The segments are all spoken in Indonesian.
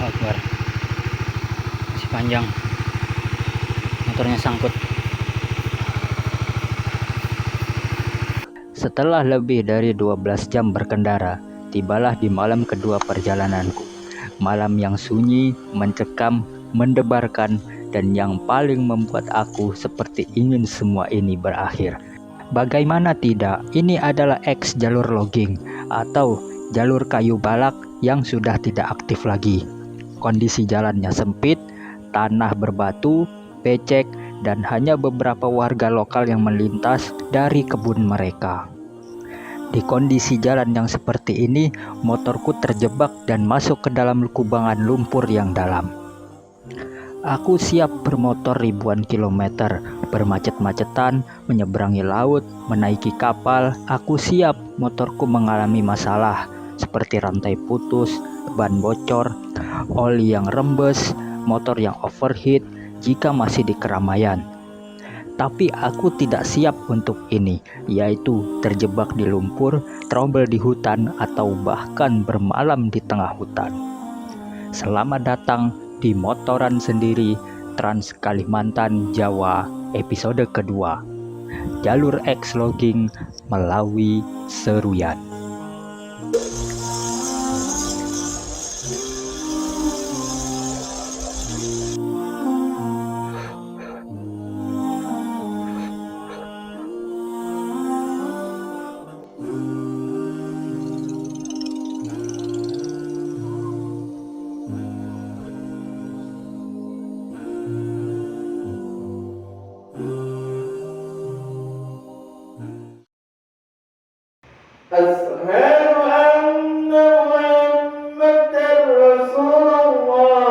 Akbar, masih panjang, motornya sangkut. Setelah lebih dari 12 jam berkendara, tibalah di malam kedua perjalananku. Malam yang sunyi, mencekam, mendebarkan, dan yang paling membuat aku seperti ingin semua ini berakhir. Bagaimana tidak, ini adalah X jalur logging atau jalur kayu balak yang sudah tidak aktif lagi. Kondisi jalannya sempit, tanah berbatu, becek, dan hanya beberapa warga lokal yang melintas dari kebun mereka. Di kondisi jalan yang seperti ini, motorku terjebak dan masuk ke dalam kubangan lumpur yang dalam. Aku siap bermotor ribuan kilometer, bermacet-macetan, menyeberangi laut, menaiki kapal. Aku siap motorku mengalami masalah, seperti rantai putus, ban bocor, oli yang rembes, motor yang overheat, jika masih di keramaian. Tapi aku tidak siap untuk ini, yaitu terjebak di lumpur, trouble di hutan, atau bahkan bermalam di tengah hutan. Selamat datang di Motoran Sendiri Trans Kalimantan Jawa episode kedua, Jalur X Logging Melawi Seruyan. Asyhadu anna Muhammadar Rasulullah.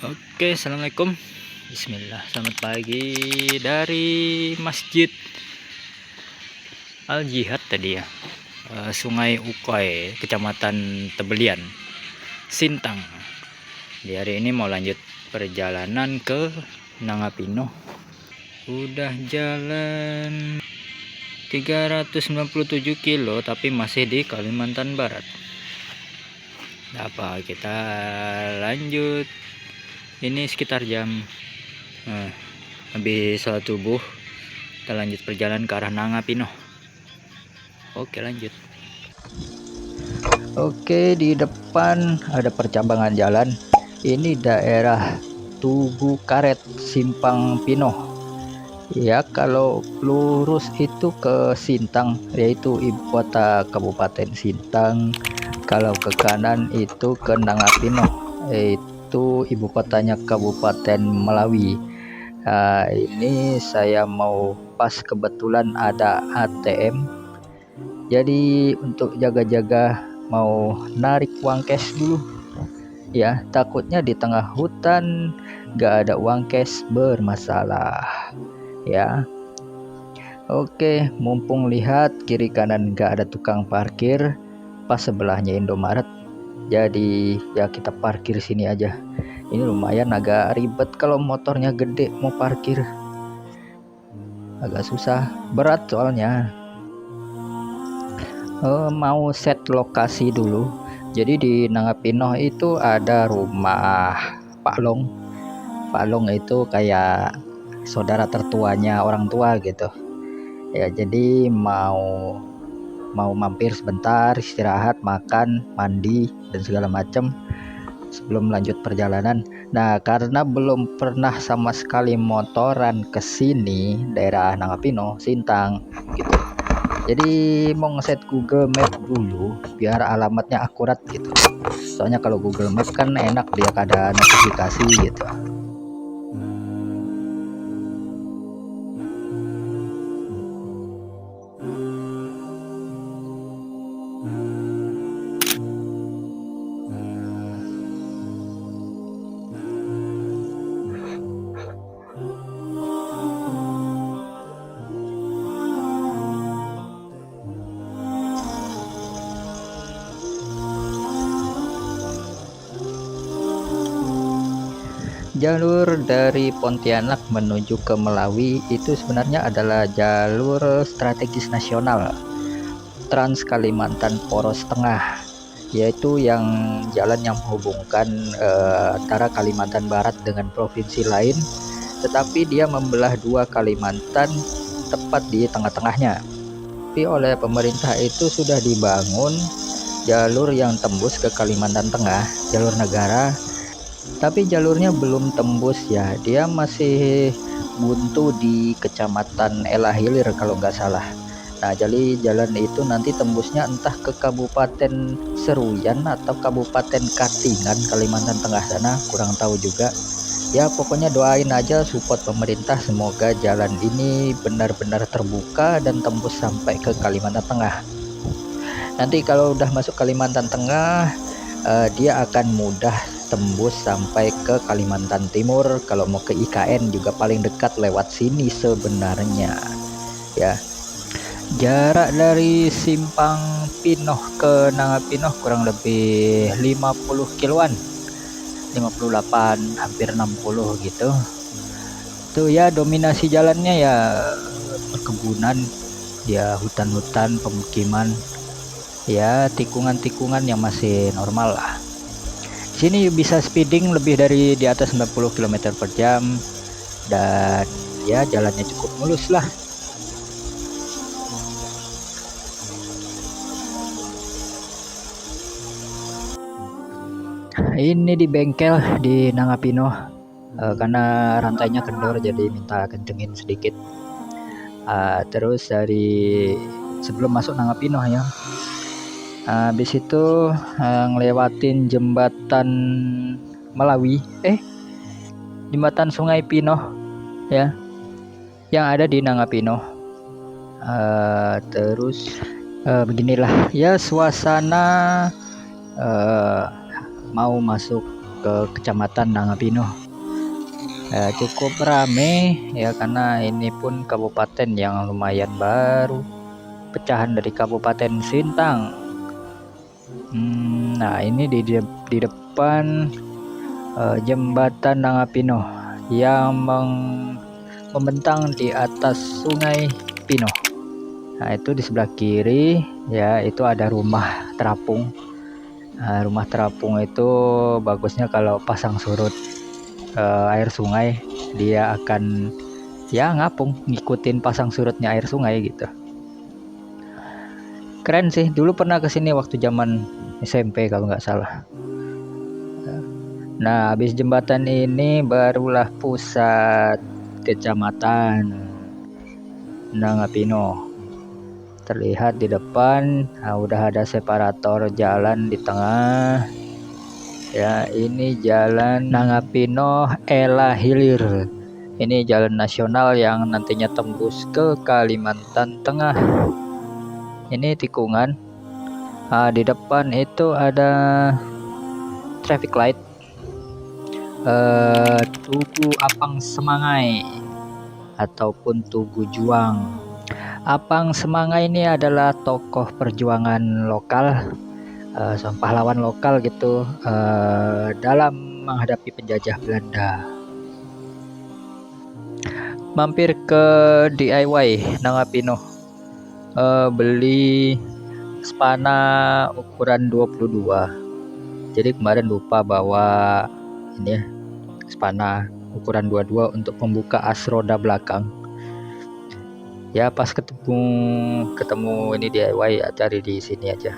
Oke, assalamualaikum. Bismillah. Selamat pagi dari Masjid Al Jihad tadi ya. Sungai Ukoy, Kecamatan Tebelian, Sintang. Di hari ini mau lanjut perjalanan ke Nangapino. Udah jalan 397 kilo tapi masih di Kalimantan Barat. Apa kita lanjut. Ini sekitar jam habis sholat subuh. Kita lanjut perjalanan ke arah Nangapino. Oke, lanjut. Oke, di depan ada percambangan jalan. Ini daerah Tugu Karet, Simpang Pino. Ya, kalau lurus itu ke Sintang, yaitu ibu kota Kabupaten Sintang. Kalau ke kanan itu ke Nangapino, yaitu ibu kotanya Kabupaten Melawi. Ini saya mau pas kebetulan ada ATM, jadi untuk jaga-jaga mau narik uang cash dulu. Ya, takutnya di tengah hutan gak ada uang cash bermasalah. Ya, oke, mumpung lihat kiri kanan gak ada tukang parkir, pas sebelahnya Indomaret, jadi ya kita parkir sini aja. Ini lumayan agak ribet kalau motornya gede mau parkir, agak susah, berat soalnya. Mau set lokasi dulu. Jadi di Nangapino itu ada rumah Pak Long. Pak Long itu kayak saudara tertuanya orang tua gitu ya, jadi mau mampir sebentar, istirahat, makan, mandi dan segala macam sebelum lanjut perjalanan. Nah, karena belum pernah sama sekali motoran ke sini daerah Nangapino, Sintang gitu, jadi mau ngeset Google Map dulu biar alamatnya akurat gitu. Soalnya kalau Google Map kan enak, dia ada notifikasi gitu. Jalur dari Pontianak menuju ke Melawi itu sebenarnya adalah jalur strategis nasional Trans Kalimantan Poros Tengah. yaitu yang jalan yang menghubungkan antara Kalimantan Barat dengan provinsi lain, tetapi dia membelah dua Kalimantan tepat di tengah-tengahnya. Tapi oleh pemerintah itu sudah dibangun jalur yang tembus ke Kalimantan Tengah, jalur negara, tapi jalurnya belum tembus ya, dia masih buntu di Kecamatan Ela Hilir kalau nggak salah. Nah, jadi jalan itu nanti tembusnya entah ke Kabupaten Seruyan atau Kabupaten Katingan, Kalimantan Tengah sana, kurang tahu juga. Ya, pokoknya doain aja support pemerintah, semoga jalan ini benar-benar terbuka dan tembus sampai ke Kalimantan Tengah. Nanti kalau udah masuk Kalimantan Tengah, dia akan mudah tembus sampai ke Kalimantan Timur. Kalau mau ke IKN juga paling dekat lewat sini sebenarnya ya. Jarak dari Simpang Pinoh ke Nangapinoh kurang lebih 50 kiloan, 58 hampir 60 gitu. Tuh ya, dominasi jalannya ya perkebunan, ya hutan-hutan, pemukiman, ya tikungan-tikungan yang masih normal lah. Sini bisa speeding lebih dari di atas 90 km per jam, dan ya jalannya cukup mulus lah. Ini di bengkel di Nangapinoh, karena rantainya kendor jadi minta kencengin sedikit. Terus dari sebelum masuk Nangapinoh ya, habis itu ngelewatin jembatan Melawi, jembatan Sungai Pinoh ya, yang ada di Nangapinoh. Terus beginilah ya suasana mau masuk ke Kecamatan Nangapinoh. Cukup rame ya, karena ini pun kabupaten yang lumayan baru, pecahan dari Kabupaten Sintang. Nah, ini di depan jembatan Nangapinoh yang membentang di atas Sungai Pinoh. Nah, itu di sebelah kiri ya, itu ada rumah terapung. Rumah terapung itu bagusnya kalau pasang surut air sungai, dia akan ya ngapung, ngikutin pasang surutnya air sungai gitu. Keren sih, dulu pernah kesini waktu zaman SMP kalau nggak salah. Nah, habis jembatan ini barulah pusat Kecamatan Nangapinoh. Terlihat di depan, udah ada separator jalan di tengah. Ya, ini jalan Nangapinoh Ela Hilir. Ini jalan nasional yang nantinya tembus ke Kalimantan Tengah. Ini tikungan. Di depan itu ada traffic light. Tugu Apang Semangai ataupun Tugu Juang. Apang Semangai ini adalah tokoh perjuangan lokal, seorang pahlawan lokal gitu, dalam menghadapi penjajah Belanda. Mampir ke DIY Nangapinoh, beli spana ukuran 22. Jadi kemarin lupa bawa ini ya, spana ukuran 22 untuk membuka as roda belakang. Ya pas ketemu ini DIY ya, cari di sini aja.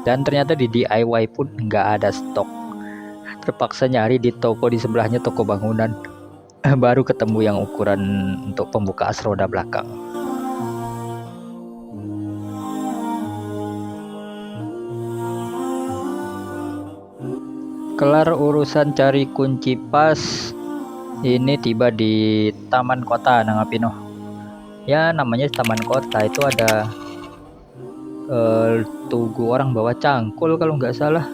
Dan ternyata di DIY pun nggak ada stok. Terpaksa nyari di toko di sebelahnya, toko bangunan. Baru ketemu yang ukuran untuk pembuka as roda belakang. Kelar urusan cari kunci pas, ini tiba di Taman Kota Nangapinoh. Ya namanya taman kota, itu ada tugu orang bawa cangkul kalau nggak salah.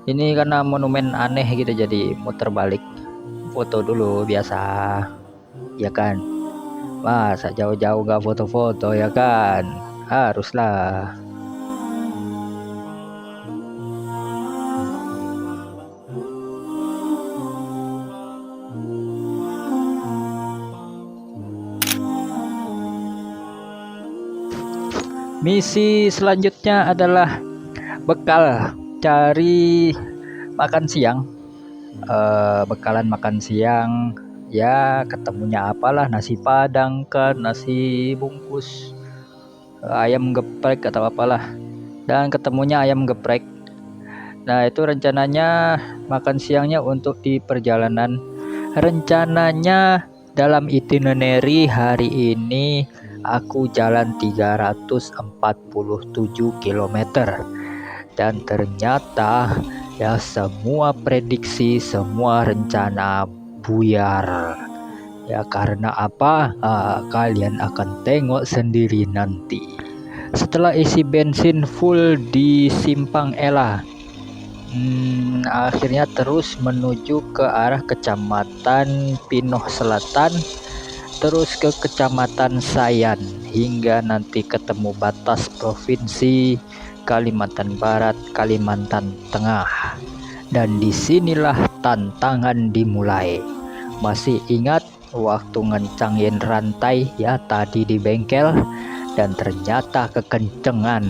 Ini karena monumen aneh gitu, jadi muter balik, foto dulu biasa ya kan. Masa jauh-jauh nggak foto-foto ya kan, haruslah. Misi selanjutnya adalah bekal cari makan siang. Bekalan makan siang ya, ketemunya apalah, nasi padang kan, nasi bungkus, ayam geprek atau apalah, dan ketemunya ayam geprek. Nah, itu rencananya makan siangnya untuk di perjalanan. Rencananya dalam itinerary hari ini aku jalan 347 kilometer. Dan ternyata ya, semua prediksi, semua rencana buyar. Ya, karena apa? Kalian akan tengok sendiri nanti. Setelah isi bensin full di Simpang Ela, akhirnya terus menuju ke arah Kecamatan Pinoh Selatan, terus ke Kecamatan Sayan, hingga nanti ketemu batas Provinsi Kalimantan Barat, Kalimantan Tengah. Dan disinilah tantangan dimulai. Masih ingat waktu ngencangin rantai ya tadi di bengkel, dan ternyata kekencengan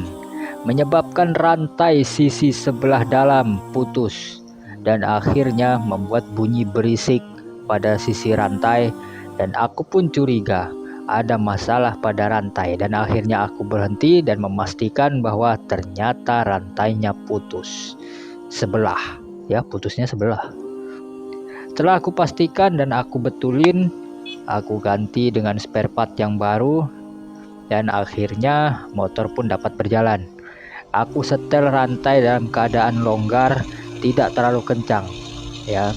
menyebabkan rantai sisi sebelah dalam putus, dan akhirnya membuat bunyi berisik pada sisi rantai, dan aku pun curiga ada masalah pada rantai, dan akhirnya aku berhenti dan memastikan bahwa ternyata rantainya putus sebelah, ya putusnya sebelah. Setelah aku pastikan dan aku betulin, aku ganti dengan spare part yang baru, dan akhirnya motor pun dapat berjalan. Aku setel rantai dalam keadaan longgar, tidak terlalu kencang ya,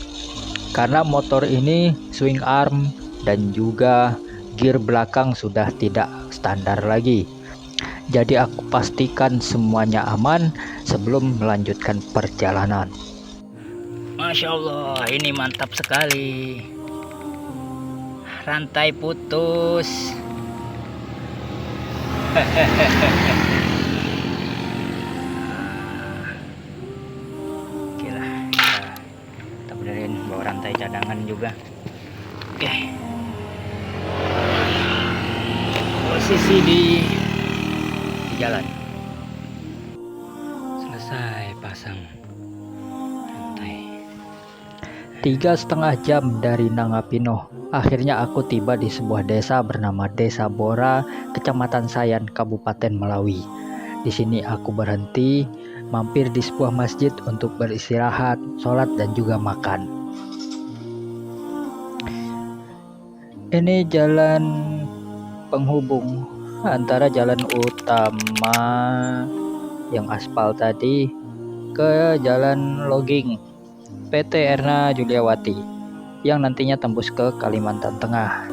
karena motor ini swing arm dan juga gear belakang sudah tidak standar lagi. Jadi aku pastikan semuanya aman sebelum melanjutkan perjalanan. Masya Allah, ini mantap sekali. Rantai putus. Oke lah, kita benerin, bawa rantai cadangan juga. Oke, posisi di jalan selesai pasang rantai. 3,5 jam dari Nangapino, akhirnya aku tiba di sebuah desa bernama Desa Bora, Kecamatan Sayan, Kabupaten Melawi. Di sini aku berhenti, mampir di sebuah masjid untuk beristirahat, sholat dan juga makan. Ini jalan penghubung antara jalan utama yang aspal tadi ke jalan logging PT Erna Juliawati yang nantinya tembus ke Kalimantan Tengah.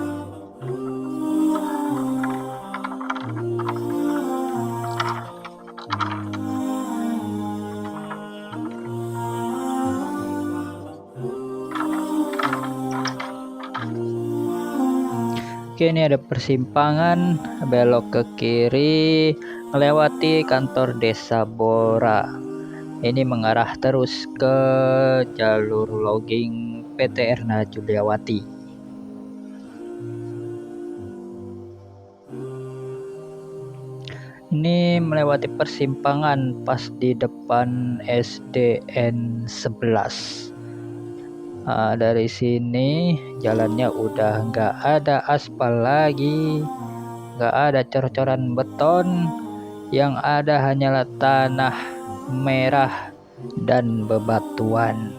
Oke, ini ada persimpangan, belok ke kiri, melewati kantor Desa Bora. Ini mengarah terus ke jalur logging PT Erna Juliawati. Ini melewati persimpangan pas di depan SDN 11. Dari sini jalannya udah nggak ada aspal lagi, nggak ada cor-coran beton, yang ada hanyalah tanah merah dan bebatuan.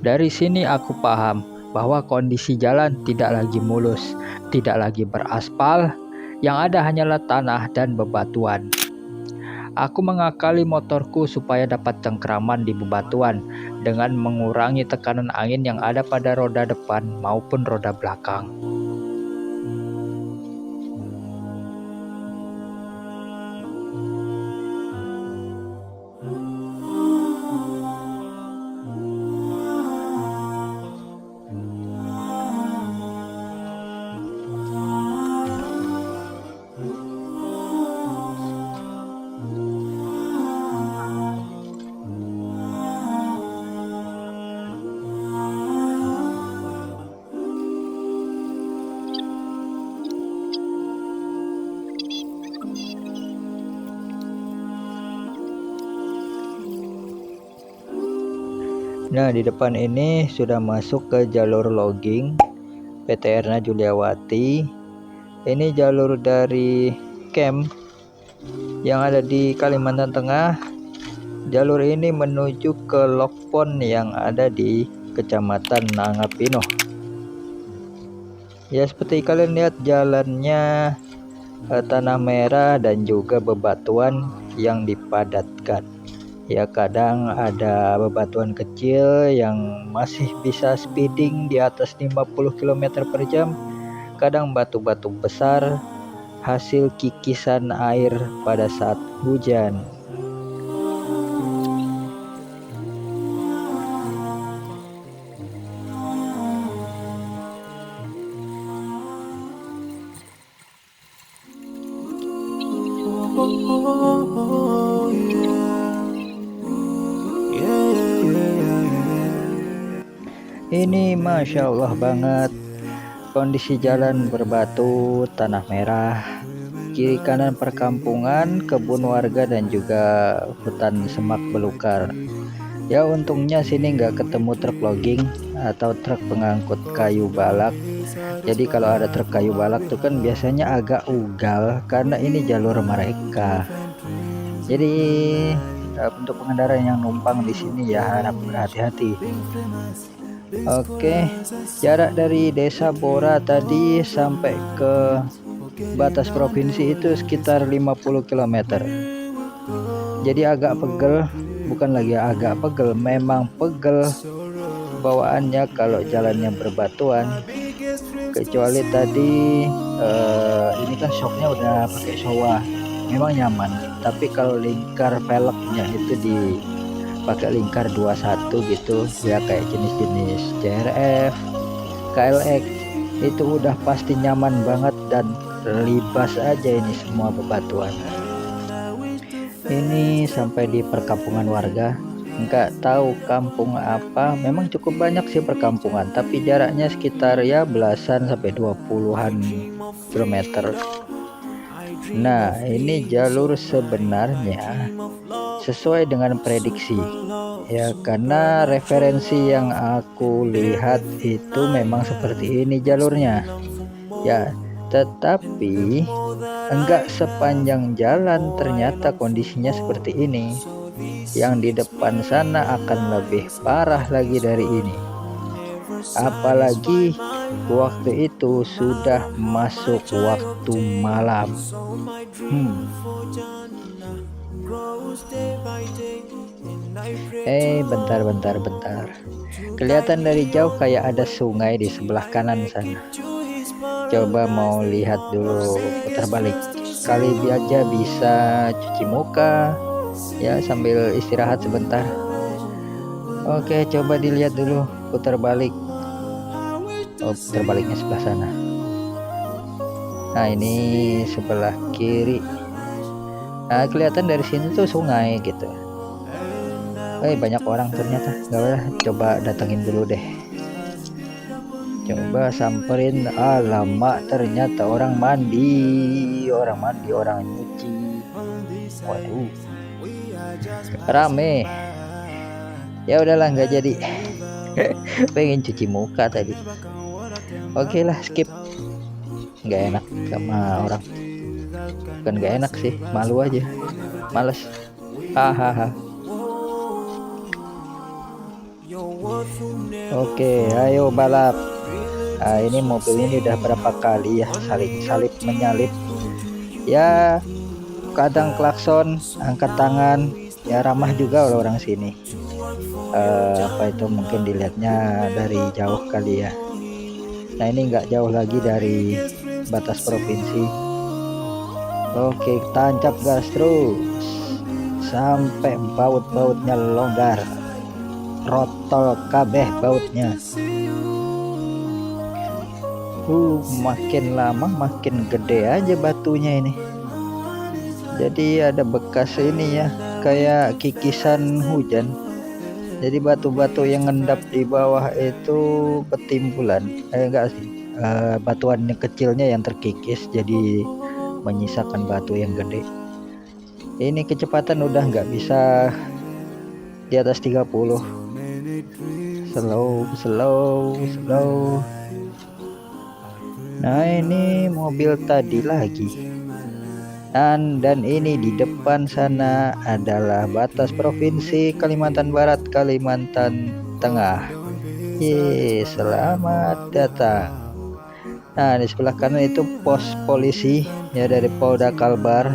Dari sini aku paham bahwa kondisi jalan tidak lagi mulus, tidak lagi beraspal, yang ada hanyalah tanah dan bebatuan. Aku mengakali motorku supaya dapat cengkraman di bebatuan dengan mengurangi tekanan angin yang ada pada roda depan maupun roda belakang. Nah, di depan ini sudah masuk ke jalur logging PT Erna Juliawati. Ini jalur dari camp yang ada di Kalimantan Tengah. Jalur ini menuju ke Lokpon yang ada di Kecamatan Nangapino. Ya, seperti kalian lihat jalannya tanah merah dan juga bebatuan yang dipadatkan. Ya, kadang ada bebatuan kecil yang masih bisa speeding di atas 50 km per jam. Kadang batu-batu besar hasil kikisan air pada saat hujan. Ini Masya Allah banget, kondisi jalan berbatu, tanah merah, kiri kanan perkampungan, kebun warga dan juga hutan semak belukar. Ya, untungnya sini nggak ketemu truk logging atau truk pengangkut kayu balak. Jadi kalau ada truk kayu balak tuh kan biasanya agak ugal karena ini jalur mereka. Jadi untuk pengendara yang numpang di sini ya harap berhati-hati. Oke, jarak dari Desa Bora tadi sampai ke batas provinsi itu sekitar 50 km. Jadi agak pegel, bukan lagi agak pegel, memang pegel bawaannya kalau jalannya berbatuan. Kecuali tadi ini kan shocknya udah pakai Showa, memang nyaman. Tapi kalau lingkar velgnya itu dipakai lingkar 21 gitu ya, kayak jenis-jenis CRF, KLX, itu udah pasti nyaman banget dan libas aja ini semua bebatuan. Ini sampai di perkampungan warga, nggak tahu kampung apa, memang cukup banyak sih perkampungan, tapi jaraknya sekitar ya belasan sampai 20-an kilometer. Nah, ini jalur sebenarnya sesuai dengan prediksi ya, karena referensi yang aku lihat itu memang seperti ini jalurnya ya, tetapi enggak sepanjang jalan ternyata kondisinya seperti ini. Yang di depan sana akan lebih parah lagi dari ini, apalagi waktu itu sudah masuk waktu malam. Bentar. Kelihatan dari jauh kayak ada sungai di sebelah kanan sana. Coba mau lihat dulu, putar balik. Kali aja bisa cuci muka ya sambil istirahat sebentar. Oke, coba dilihat dulu, putar balik. Oh, putar baliknya sebelah sana. Nah, ini sebelah kiri. Nah, kelihatan dari sini tuh sungai gitu. Banyak orang ternyata. Gak apa, coba datengin dulu deh. Coba samperin. Alamak, ternyata orang mandi, orang nyuci. Waduh, rame. Ya udahlah, nggak jadi. Pengen cuci muka tadi. Oke lah, skip. Nggak enak sama orang. Bukan nggak enak sih, malu aja, males. Hahaha. Oke, ayo balap. Nah, ini mobil ini udah berapa kali ya salip menyalip ya, kadang klakson, angkat tangan ya, ramah juga orang sini. Apa itu, mungkin dilihatnya dari jauh kali ya. Nah, ini nggak jauh lagi dari batas provinsi. Oke, tancap gas terus sampai baut-bautnya longgar, rotol kabeh bautnya. Makin lama makin gede aja batunya ini. Jadi ada bekas ini ya, kayak kikisan hujan. Jadi batu-batu yang ngendap di bawah itu betimbulan. Enggak sih, batuannya kecilnya yang terkikis jadi menyisakan batu yang gede. Ini kecepatan udah nggak bisa di atas 30. slow. Nah, ini mobil tadi lagi. Dan ini di depan sana adalah batas provinsi Kalimantan Barat, Kalimantan Tengah. Selamat datang. Nah, di sebelah kanan itu pos polisi ya dari Polda Kalbar.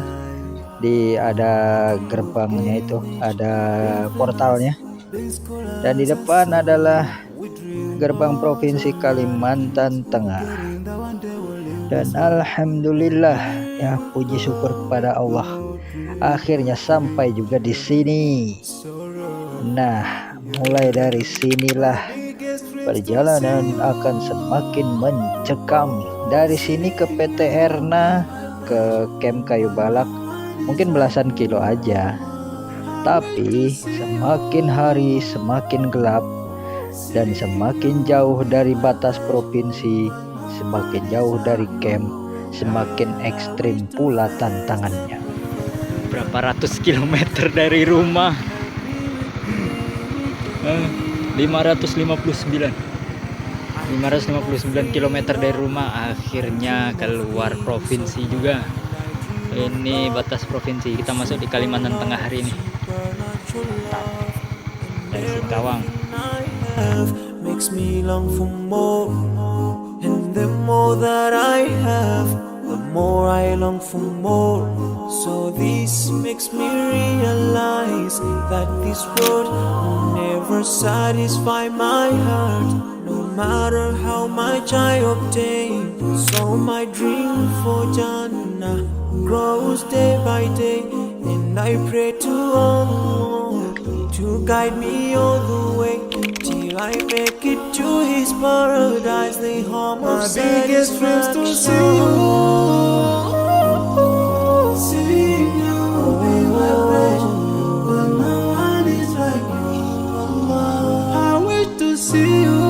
Ada gerbangnya itu, ada portalnya. Dan di depan adalah gerbang provinsi Kalimantan Tengah. Dan alhamdulillah ya, puji syukur kepada Allah, akhirnya sampai juga di sini. Nah, mulai dari sinilah perjalanan akan semakin mencekam. Dari sini ke PT Erna, ke Camp Kayu Balak mungkin belasan kilo aja. Tapi semakin hari semakin gelap, dan semakin jauh dari batas provinsi, semakin jauh dari camp, semakin ekstrim pula tantangannya. Berapa ratus kilometer dari rumah? 559 kilometer dari rumah. Akhirnya keluar provinsi juga. Ini batas provinsi, kita masuk di Kalimantan Tengah hari ini. Dari Singkawang. Makes me long for more, and the more that I have, the more I long for more. So this makes me realize that this world will never satisfy my heart, no matter how much I obtain. So my dream for Jannah grows day by day, and I pray to Allah to guide me all the way till I make it to His paradise, the home of biggest dreams to see you. See you be my pleasure, but no one is like you. I wish to see you.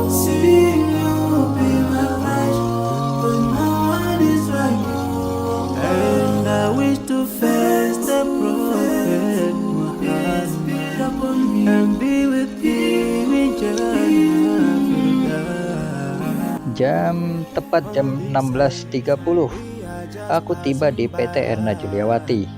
See you be my pleasure, but no one is like you. And I wish to face the Prophet Muhammad and be with him in Jannah. Tepat jam 16.30 aku tiba di PT Erna Juliawati.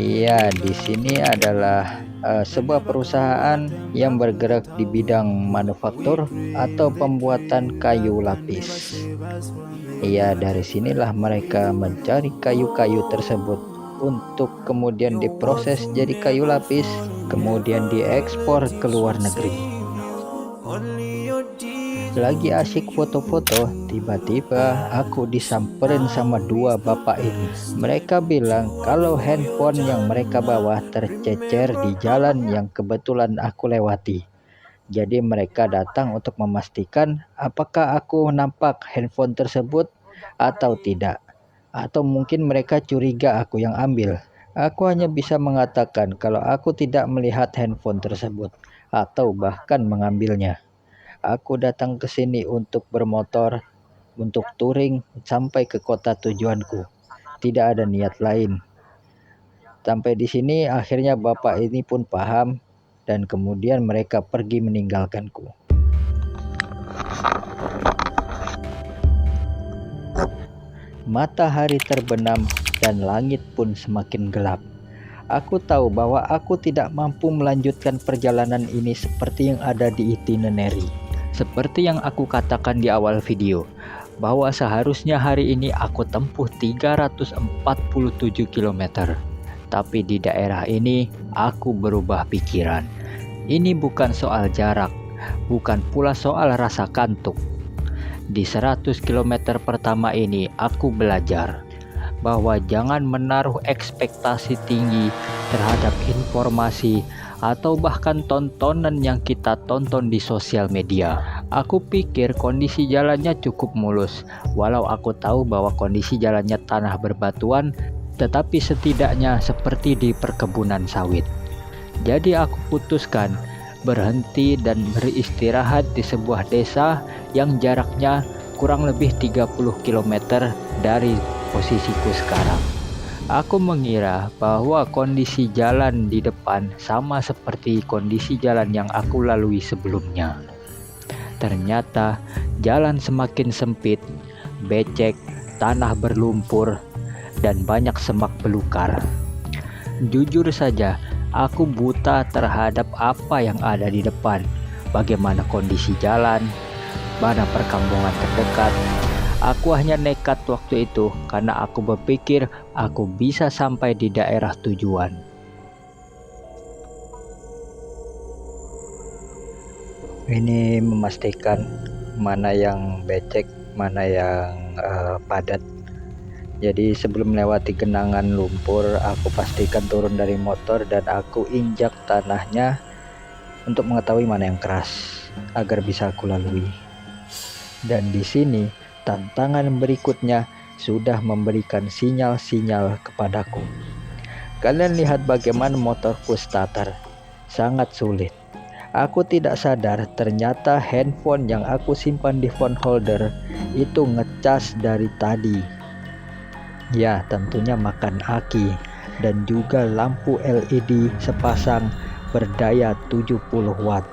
Iya, di sini adalah sebuah perusahaan yang bergerak di bidang manufaktur atau pembuatan kayu lapis. Iya, dari sinilah mereka mencari kayu-kayu tersebut untuk kemudian diproses jadi kayu lapis, kemudian diekspor ke luar negeri. Lagi asyik foto-foto, tiba-tiba aku disamperin sama dua bapak ini. Mereka bilang kalau handphone yang mereka bawa tercecer di jalan yang kebetulan aku lewati. Jadi mereka datang untuk memastikan apakah aku nampak handphone tersebut atau tidak. Atau mungkin mereka curiga aku yang ambil. Aku hanya bisa mengatakan kalau aku tidak melihat handphone tersebut atau bahkan mengambilnya. Aku datang ke sini untuk bermotor, untuk touring sampai ke kota tujuanku. Tidak ada niat lain. Sampai di sini akhirnya bapak ini pun paham dan kemudian mereka pergi meninggalkanku. Matahari terbenam dan langit pun semakin gelap. Aku tahu bahwa aku tidak mampu melanjutkan perjalanan ini seperti yang ada di itinerary. Seperti yang aku katakan di awal video, bahwa seharusnya hari ini aku tempuh 347 km. Tapi di daerah ini aku berubah pikiran. Ini bukan soal jarak, bukan pula soal rasa kantuk. Di 100 km pertama ini aku belajar bahwa jangan menaruh ekspektasi tinggi terhadap informasi atau bahkan tontonan yang kita tonton di sosial media. Aku pikir kondisi jalannya cukup mulus, walau aku tahu bahwa kondisi jalannya tanah berbatuan, tetapi setidaknya seperti di perkebunan sawit. Jadi aku putuskan berhenti dan beristirahat di sebuah desa yang jaraknya kurang lebih 30 km dari posisiku sekarang. Aku mengira bahwa kondisi jalan di depan sama seperti kondisi jalan yang aku lalui sebelumnya. Ternyata jalan semakin sempit, becek, tanah berlumpur, dan banyak semak belukar. Jujur saja, aku buta terhadap apa yang ada di depan. Bagaimana kondisi jalan, mana perkampungan terdekat. Aku hanya nekat waktu itu karena aku berpikir aku bisa sampai di daerah tujuan. Ini memastikan mana yang becek, mana yang padat. Jadi sebelum melewati genangan lumpur, aku pastikan turun dari motor dan aku injak tanahnya untuk mengetahui mana yang keras agar bisa aku lalui. Dan di sini tantangan berikutnya sudah memberikan sinyal-sinyal kepadaku. Kalian lihat bagaimana motorku starter, sangat sulit. Aku tidak sadar ternyata handphone yang aku simpan di phone holder itu ngecas dari tadi. Ya, tentunya makan aki, dan juga lampu LED sepasang berdaya 70 watt.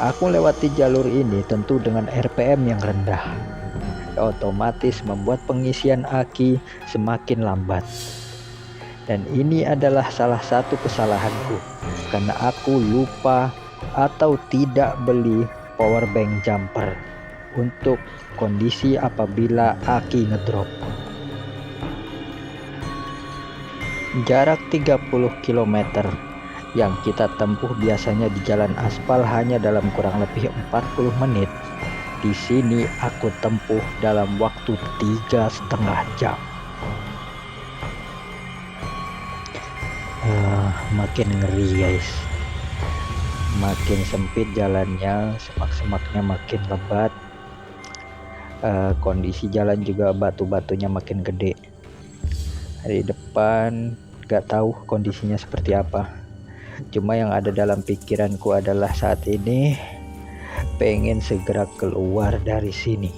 Aku lewati jalur ini tentu dengan RPM yang rendah. Otomatis membuat pengisian aki semakin lambat. Dan ini adalah salah satu kesalahanku, karena aku lupa atau tidak beli power bank jumper untuk kondisi apabila aki ngedrop. Jarak 30 km yang kita tempuh biasanya di jalan aspal hanya dalam kurang lebih 40 menit. Di sini aku tempuh dalam waktu 3,5 jam. Makin ngeri guys, makin sempit jalannya, semak-semaknya makin lebat, kondisi jalan juga batu-batunya makin gede. Di depan gak tahu kondisinya seperti apa, cuma yang ada dalam pikiranku adalah saat ini pengen segera keluar dari sini.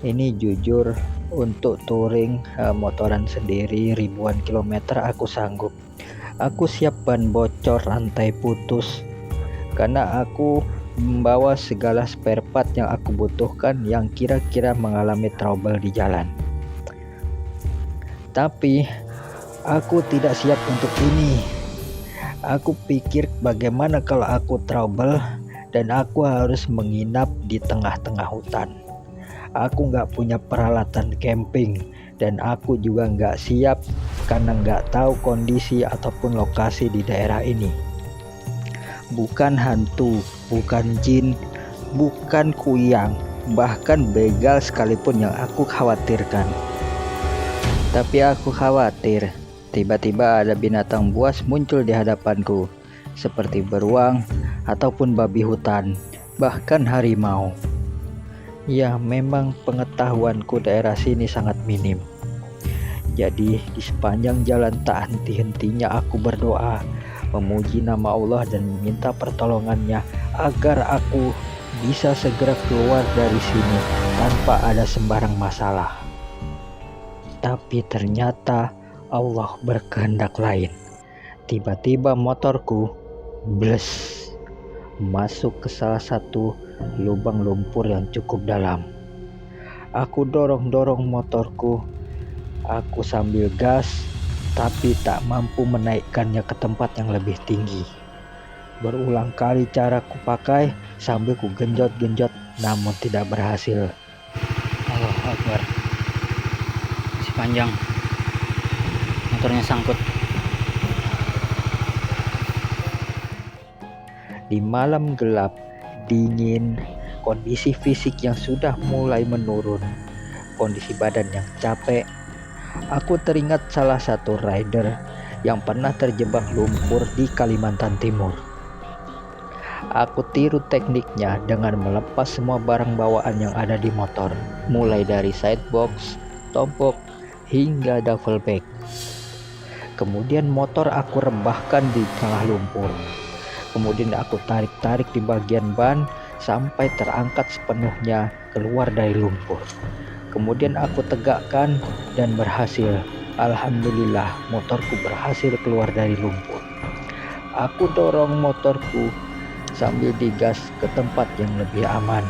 Ini jujur untuk touring motoran sendiri ribuan kilometer aku sanggup. Aku siap ban bocor, rantai putus, karena aku membawa segala spare part yang aku butuhkan yang kira-kira mengalami trouble di jalan. Tapi aku tidak siap untuk ini. Aku pikir bagaimana kalau aku trouble dan aku harus menginap di tengah-tengah hutan. Aku nggak punya peralatan camping dan aku juga nggak siap karena nggak tahu kondisi ataupun lokasi di daerah ini. Bukan hantu, bukan jin, bukan kuyang, bahkan begal sekalipun yang aku khawatirkan. Tapi aku khawatir tiba-tiba ada binatang buas muncul di hadapanku, seperti beruang ataupun babi hutan, bahkan harimau. Ya, memang pengetahuanku daerah sini sangat minim. Jadi di sepanjang jalan tak henti-hentinya aku berdoa, memuji nama Allah dan meminta pertolongannya agar aku bisa segera keluar dari sini tanpa ada sembarang masalah. Tapi ternyata Allah berkehendak lain. Tiba-tiba motorku bles masuk ke salah satu lubang lumpur yang cukup dalam. Aku dorong-dorong motorku, aku sambil gas, tapi tak mampu menaikkannya ke tempat yang lebih tinggi. Berulang kali cara ku pakai sambil ku genjot-genjot, namun tidak berhasil. Allahu Akbar, masih panjang, motornya sangkut. Di malam gelap, dingin, kondisi fisik yang sudah mulai menurun, kondisi badan yang capek, aku teringat salah satu rider yang pernah terjebak lumpur di Kalimantan Timur. Aku tiru tekniknya dengan melepas semua barang bawaan yang ada di motor, mulai dari sidebox, tombok, hingga duffel bag. Kemudian motor aku rebahkan di tengah lumpur. Kemudian aku tarik-tarik di bagian ban sampai terangkat sepenuhnya keluar dari lumpur. Kemudian aku tegakkan dan berhasil. Alhamdulillah, motorku berhasil keluar dari lumpur. Aku dorong motorku sambil digas ke tempat yang lebih aman,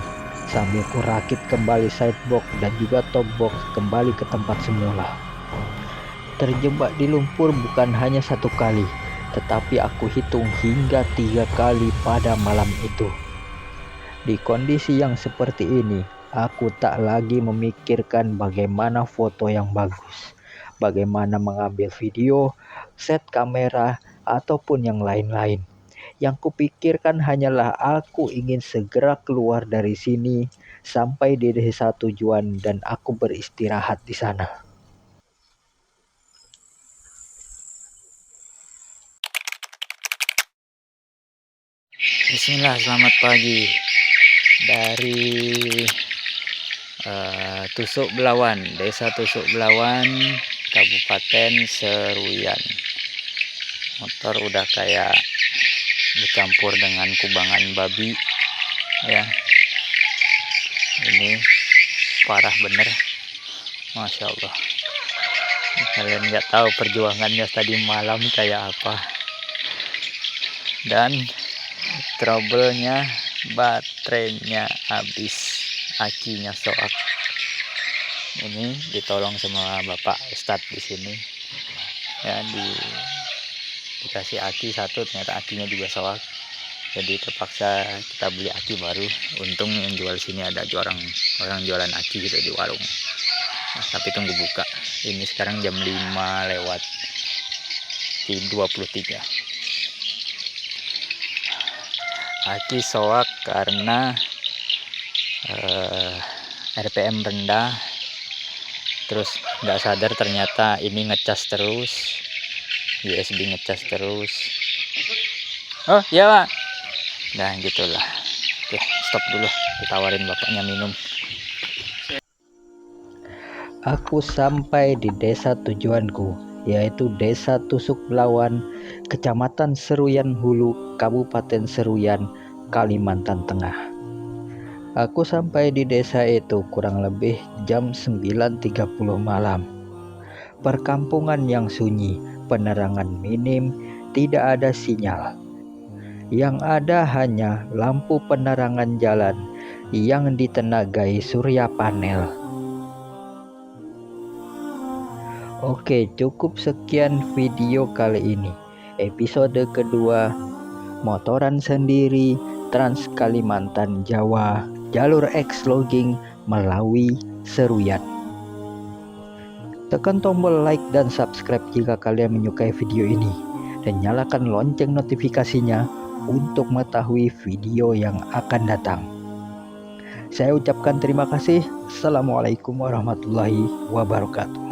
sambil kurakit kembali sidebox dan juga top box kembali ke tempat semula. Terjebak di lumpur bukan hanya satu kali, tetapi aku hitung hingga 3 kali pada malam itu. Di kondisi yang seperti ini, aku tak lagi memikirkan bagaimana foto yang bagus, bagaimana mengambil video, set kamera, ataupun yang lain-lain. Yang kupikirkan hanyalah aku ingin segera keluar dari sini sampai di desa tujuan dan aku beristirahat di sana. Bismillah, selamat pagi dari Tusuk Belawan, Desa Tusuk Belawan, Kabupaten Seruyan. Motor udah kayak bercampur dengan kubangan babi ya. Ini parah bener, Masya Allah. Kalian nggak tahu perjuangannya tadi malam kayak apa. Dan trouble-nya, baterainya habis, akinya soak. Ini ditolong sama Bapak Ustadz di sini ya, dikasih aki satu, ternyata akinya juga soak, jadi terpaksa kita beli aki baru. Untung yang jual sini ada orang jualan aki gitu di warung. Nah, tapi tunggu buka. Ini sekarang jam 5 lewat 23. Aki soak karena RPM rendah, terus nggak sadar ternyata ini ngecas terus, USB ngecas terus. Oh iya Pak, nah gitulah. Oke, stop dulu, ditawarin bapaknya minum. Aku sampai di desa tujuanku, yaitu Desa Tusuk Belawan, Kecamatan Seruyan Hulu, Kabupaten Seruyan, Kalimantan Tengah. Aku sampai di desa itu kurang lebih jam 9.30 malam. Perkampungan yang sunyi, penerangan minim, tidak ada sinyal. Yang ada hanya lampu penerangan jalan yang ditenagai surya panel. Oke, cukup sekian video kali ini. Episode kedua, motoran sendiri, Trans Kalimantan Jawa, jalur X logging Melawi Seruyan. Tekan tombol like dan subscribe jika kalian menyukai video ini, dan nyalakan lonceng notifikasinya untuk mengetahui video yang akan datang. Saya ucapkan terima kasih. Assalamualaikum warahmatullahi wabarakatuh.